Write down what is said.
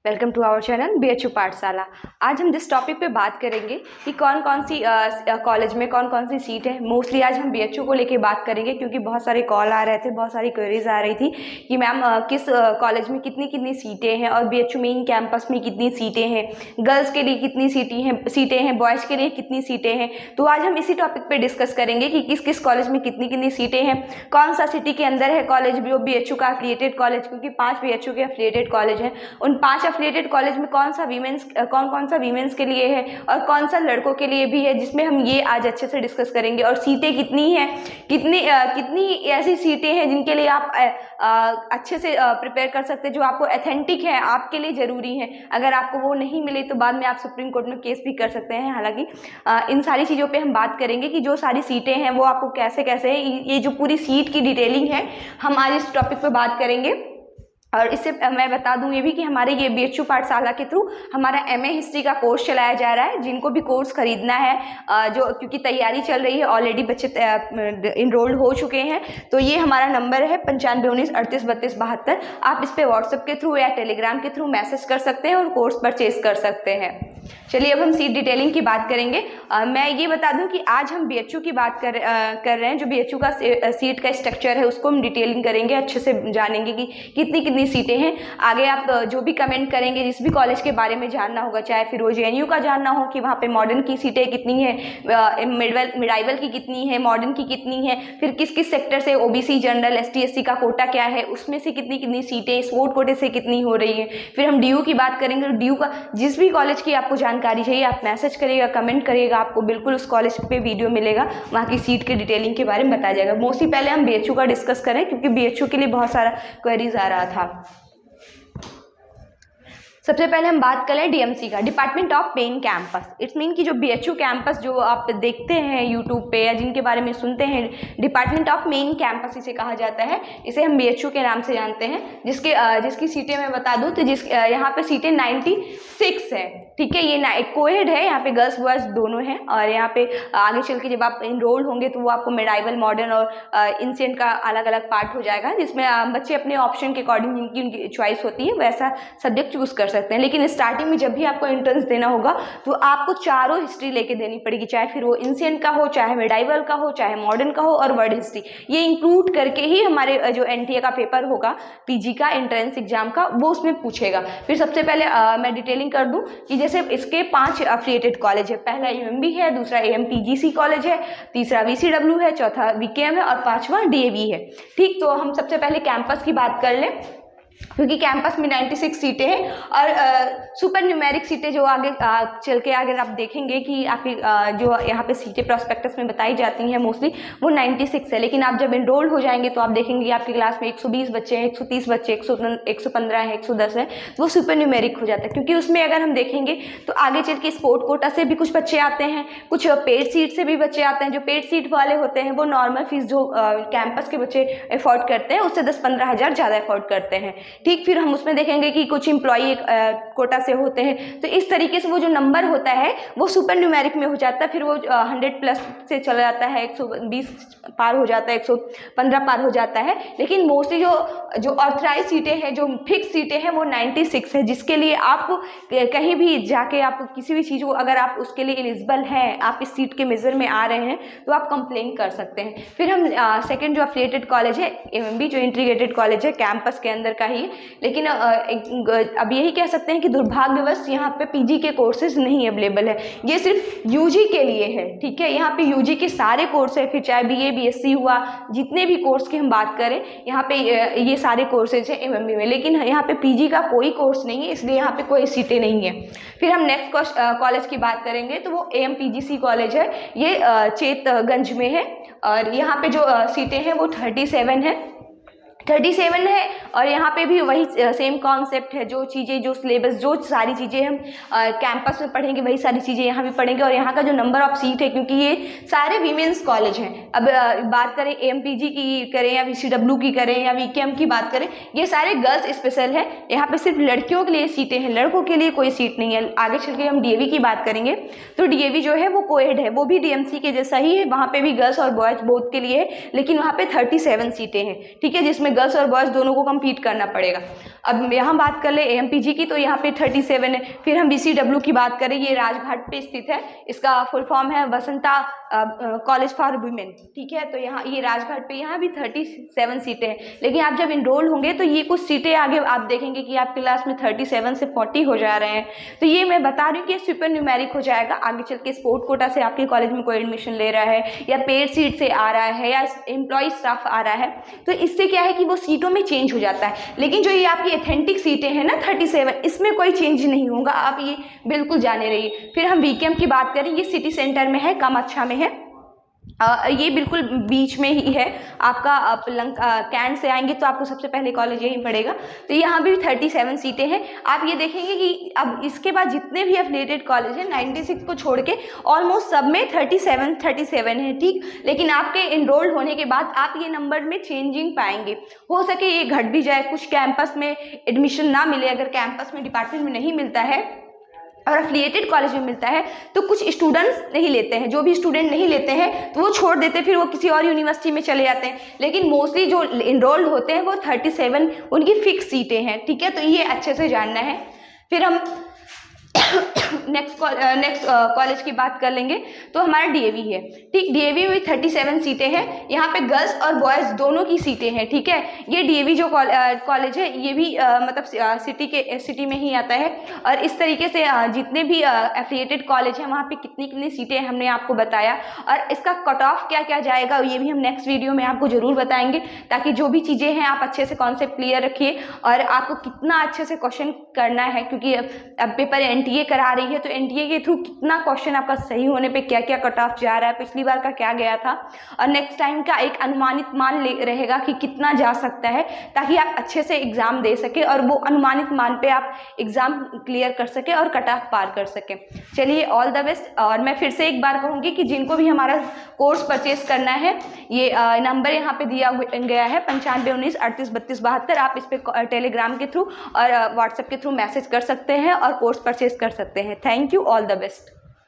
Welcome to our channel BHU पाठशाला। आज हम जिस टॉपिक पे बात करेंगे कि कौन कौन सी कॉलेज में कौन कौन सी सीट है। मोस्टली आज हम BHU को लेके बात करेंगे क्योंकि बहुत सारे कॉल आ रहे थे, बहुत सारी क्वेरीज आ रही थी कि मैम किस कॉलेज में कितनी कितनी सीटें हैं और BHU मेन कैंपस में कितनी सीटें हैं, गर्ल्स के लिए कितनी सीटें हैं, बॉयज़ के लिए कितनी सीटें हैं। तो आज हम इसी टॉपिक पर डिस्कस करेंगे कि किस किस कॉलेज में कितनी कितनी सीटें हैं, कौन सा सिटी के अंदर है कॉलेज जो BHU का एफिलिएटेड कॉलेज, क्योंकि 5 BHU के एफिलिएटेड कॉलेज हैं। उन 5 एफिलिएटेड कॉलेज में कौन कौन सा वीमेंस के लिए है और कौन सा लड़कों के लिए भी है, जिसमें हम ये आज अच्छे से डिस्कस करेंगे। और सीटें कितनी हैं, कितनी ऐसी सीटें हैं जिनके लिए आप अच्छे से प्रिपेयर कर सकते हैं, जो आपको ऑथेंटिक है, आपके लिए ज़रूरी है। अगर आपको वो नहीं मिले तो बाद में आप सुप्रीम कोर्ट में केस भी कर सकते हैं। हालांकि इन सारी चीज़ों पे हम बात करेंगे कि जो सारी सीटें हैं वो आपको कैसे कैसे है, ये जो पूरी सीट की डिटेलिंग है हम आज इस टॉपिक पे बात करेंगे। और इससे मैं बता दूं ये भी कि हमारे ये BHU पाठशाला के थ्रू हमारा MA हिस्ट्री का कोर्स चलाया जा रहा है। जिनको भी कोर्स खरीदना है, जो क्योंकि तैयारी चल रही है, ऑलरेडी बच्चे इनरोल्ड हो चुके हैं, तो ये हमारा नंबर है 9519383272। आप इस पर व्हाट्सएप के थ्रू या टेलीग्राम के थ्रू मैसेज कर सकते हैं और कोर्स परचेज कर सकते हैं। चलिए अब हम सीट डिटेलिंग की बात करेंगे। मैं ये बता दूं कि आज हम BHU की बात कर रहे हैं। जो BHU का सीट का स्ट्रक्चर है उसको हम डिटेलिंग करेंगे, अच्छे से जानेंगे कि कितनी कितनी सीटें हैं। आगे आप जो भी कमेंट करेंगे, जिस भी कॉलेज के बारे में जानना होगा, चाहे फिर वो JNU का जानना हो कि वहाँ पे मॉडर्न की सीटें कितनी है, मिडाइवल की कितनी है, मॉडर्न की कितनी है, फिर किस किस सेक्टर से OBC जनरल ST SC का कोटा क्या है, उसमें से कितनी कितनी सीटें, स्पोर्ट कोटे से कितनी हो रही है। फिर हम DU की बात करेंगे। तो DU का जिस भी कॉलेज की आपको जानकारी चाहिए आप मैसेज करिएगा, कमेंट करिएगा, आपको बिल्कुल उस कॉलेज पे वीडियो मिलेगा, वहाँ की सीट के डिटेलिंग के बारे में बताया जाएगा। मोस्टली पहले हम BHU का डिस्कस करें क्योंकि BHU के लिए बहुत सारा क्वेरीज आ रहा था। सबसे पहले हम बात करें DMC का, department of main campus. It's mean कि जो BHU कैंपस जो आप देखते हैं यूट्यूब पे या जिनके बारे में सुनते हैं, डिपार्टमेंट ऑफ मेन कैंपस इसे कहा जाता है। इसे हम BHU के नाम से जानते हैं। जिसकी सीटें मैं बता दूं तो यहाँ पे सीटें 96 है। ठीक है, ये कोएड है, यहाँ पे गर्ल्स बॉयज दोनों हैं। और यहाँ पे आगे चल के जब आप इनरोल होंगे तो वो आपको मिडाइवल, मॉडर्न और इंसिडेंट का अलग अलग पार्ट हो जाएगा, जिसमें बच्चे अपने ऑप्शन के अकॉर्डिंग जिनकी उनकी चॉइस होती है वैसा सब्जेक्ट चूज कर सकते हैं। लेकिन स्टार्टिंग में जब भी आपको एंट्रेंस देना होगा तो आपको चारों हिस्ट्री लेके देनी पड़ेगी, चाहे फिर वो इंसिडेंट का हो, चाहे मिडाइवल का हो, चाहे मॉडर्न का हो और वर्ल्ड हिस्ट्री। ये इंक्लूड करके ही हमारे जो NTA का पेपर होगा PG का एंट्रेंस एग्जाम का, वो उसमें पूछेगा। फिर सबसे पहले मैं डिटेलिंग कर दूं कि जैसे इसके 5 एफिलिएटेड कॉलेज है। पहला UMB है, दूसरा AMPGC कॉलेज है, तीसरा VCW है, चौथा VKM है और 5वां DAV है। ठीक, तो हम सबसे पहले कैंपस की बात कर लें क्योंकि कैंपस में 96 सीटें हैं और सुपर न्यूमेरिक सीटें जो आगे चल के अगर आप देखेंगे कि आपकी जो यहाँ पे सीटें प्रोस्पेक्टस में बताई जाती हैं मोस्टली वो 96 है। लेकिन आप जब इनरोल हो जाएंगे तो आप देखेंगे आपकी क्लास में 120 बच्चे हैं, 130 बच्चे, 115 है, 110 है, वो सुपर न्यूमेरिक हो जाता है। क्योंकि उसमें अगर हम देखेंगे तो आगे चल के स्पोर्ट कोटा से भी कुछ बच्चे आते हैं, कुछ पेड सीट से भी बच्चे आते हैं। जो पेड सीट वाले होते हैं वो नॉर्मल फीस जो कैंपस के बच्चे अफोर्ड करते हैं उससे 10-15 हज़ार ज़्यादा अफोर्ड करते हैं। ठीक, फिर हम उसमें देखेंगे कि कुछ एम्प्लॉई कोटा से होते हैं। तो इस तरीके से वो जो नंबर होता है वो सुपर न्यूमेरिक में हो जाता है। फिर वो 100+ से चला जाता है, 120 पार हो जाता है, 115 पार हो जाता है। लेकिन मोस्टली जो ऑथराइज सीटें हैं, जो फिक्स सीटें हैं वो 96 है, जिसके लिए आप कहीं भी जाके आप किसी भी चीज़ को अगर आप उसके लिए एलिजिबल हैं, आप इस सीट के मेजर में आ रहे हैं तो आप कंप्लेन कर सकते हैं। फिर हम सेकेंड जो एफिलिएटेड कॉलेज है AMB, जो इंटीग्रेटेड कॉलेज है कैंपस के अंदर का ही। लेकिन अब यही कह सकते हैं कि दुर्भाग्यवश यहाँ पे PG के कोर्सेज नहीं अवेलेबल है, ये सिर्फ UG के लिए है। ठीक है, यहाँ पे UG के सारे कोर्स है, फिर चाहे BA BSc हुआ, जितने भी कोर्स की हम बात करें यहाँ पे ये सारे कोर्सेज हैं MMB में। लेकिन यहाँ पे PG का कोई कोर्स नहीं है, इसलिए यहाँ पे कोई सीटें नहीं है। फिर हम नेक्स्ट कॉलेज की बात करेंगे तो वो AMPGC कॉलेज है, ये चेतगंज में है और यहाँ पे जो सीटें हैं वो 37 है। और यहाँ पे भी वही सेम कॉन्सेप्ट है, जो चीज़ें, जो सिलेबस, जो सारी चीज़ें हम कैंपस में पढ़ेंगे वही सारी चीज़ें यहाँ भी पढ़ेंगे। और यहाँ का जो नंबर ऑफ सीट है, क्योंकि ये सारे वीमेंस कॉलेज हैं। अब बात करें AMPG की करें या VCW की करें या VKM की बात करें, ये सारे गर्ल्स स्पेशल है। यहाँ पे सिर्फ लड़कियों के लिए सीटें हैं, लड़कों के लिए कोई सीट नहीं है। आगे चल के हम DAV की बात करेंगे तो DAV जो है वो कोएड है, वो भी DMC के जैसा ही है। वहाँ पर भी गर्ल्स और बॉयज बोथ के लिए है, लेकिन वहाँ पर 37 सीटें हैं। ठीक है, जिसमें गर्ल्स और बॉयज़ दोनों को कम्पीट करना पड़ेगा। अब यहाँ बात कर ले AMPG की, तो यहाँ पे 37 है। फिर हम BCW की बात करें, ये राजघाट पे स्थित है, इसका फुल फॉर्म है वसंता कॉलेज फॉर वुमेन, ठीक है। तो यहाँ ये राजघाट पे यहाँ भी 37 सीटें हैं, लेकिन आप जब इनरोल होंगे तो ये कुछ सीटें आगे आप देखेंगे कि आपकी क्लास में 37 से 40 हो जा रहे हैं। तो ये मैं बता रही हूँ कि सुपर न्यूमेरिक हो जाएगा। आगे चल के स्पोर्ट कोटा से आपके कॉलेज में कोई एडमिशन ले रहा है या पेड सीट से आ रहा है या एम्प्लॉय स्टाफ आ रहा है, तो इससे क्या है कि वो सीटों में चेंज हो जाता है। लेकिन जो ये आपकी एथेंटिक सीटें हैं ना 37, इसमें कोई चेंज नहीं होगा, आप ये बिल्कुल जाने रहिए। फिर हम VKM की बात करें, ये सिटी सेंटर में है, कामाख्या में है। ये बिल्कुल बीच में ही है आपका। आप कैंट से आएंगे तो आपको सबसे पहले कॉलेज यही पड़ेगा। तो यहाँ भी 37 सीटें हैं। आप ये देखेंगे कि अब इसके बाद जितने भी एफिलिएटेड कॉलेज हैं 96 को छोड़ के ऑलमोस्ट सब में 37 है, ठीक। लेकिन आपके इनरोल्ड होने के बाद आप ये नंबर में चेंजिंग पाएंगे। हो सके ये घट भी जाए, कुछ कैंपस में एडमिशन ना मिले, अगर कैंपस में डिपार्टमेंट में नहीं मिलता है और एफिलिएटेड कॉलेज में मिलता है तो कुछ स्टूडेंट्स नहीं लेते हैं। जो भी स्टूडेंट नहीं लेते हैं तो वो छोड़ देते हैं, फिर वो किसी और यूनिवर्सिटी में चले जाते हैं। लेकिन मोस्टली जो इनरोल्ड होते हैं वो 37 उनकी फिक्स सीटें हैं, ठीक है। तो ये अच्छे से जानना है। फिर हम नेक्स्ट कॉलेज की बात कर लेंगे तो हमारा DAV है, ठीक। DAV में 37 सीटें हैं। यहाँ पे गर्ल्स और बॉयज़ दोनों की सीटें हैं, ठीक है। ये DAV जो कॉलेज है ये भी मतलब सिटी में ही आता है। और इस तरीके से जितने भी एफिलिएटेड कॉलेज हैं वहाँ पे कितनी सीटें हमने आपको बताया, और इसका कट ऑफ क्या क्या जाएगा ये भी हम नेक्स्ट वीडियो में आपको ज़रूर बताएंगे, ताकि जो भी चीज़ें हैं आप अच्छे से कॉन्सेप्ट क्लियर रखिए और आपको कितना अच्छे से क्वेश्चन करना है। क्योंकि अब पेपर NTA करा रही है, तो NTA के थ्रू कितना क्वेश्चन आपका सही होने पे क्या क्या कट ऑफ जा रहा है, पिछली बार का क्या गया था, और नेक्स्ट टाइम का एक अनुमानित मान रहेगा कि कितना जा सकता है, ताकि आप अच्छे से एग्जाम दे सके और वो अनुमानित मान पे आप एग्जाम क्लियर कर सके और कट ऑफ पार कर सके। चलिए, ऑल द बेस्ट। और मैं फिर से एक बार कहूँगी कि जिनको भी हमारा कोर्स परचेज करना है, ये नंबर यहाँ पे दिया गया है 9519 38 32 72। आप इस पर टेलीग्राम के थ्रू और व्हाट्सएप के थ्रू मैसेज कर सकते हैं और कोर्स परचेज कर सकते हैं। Thank you, all the best.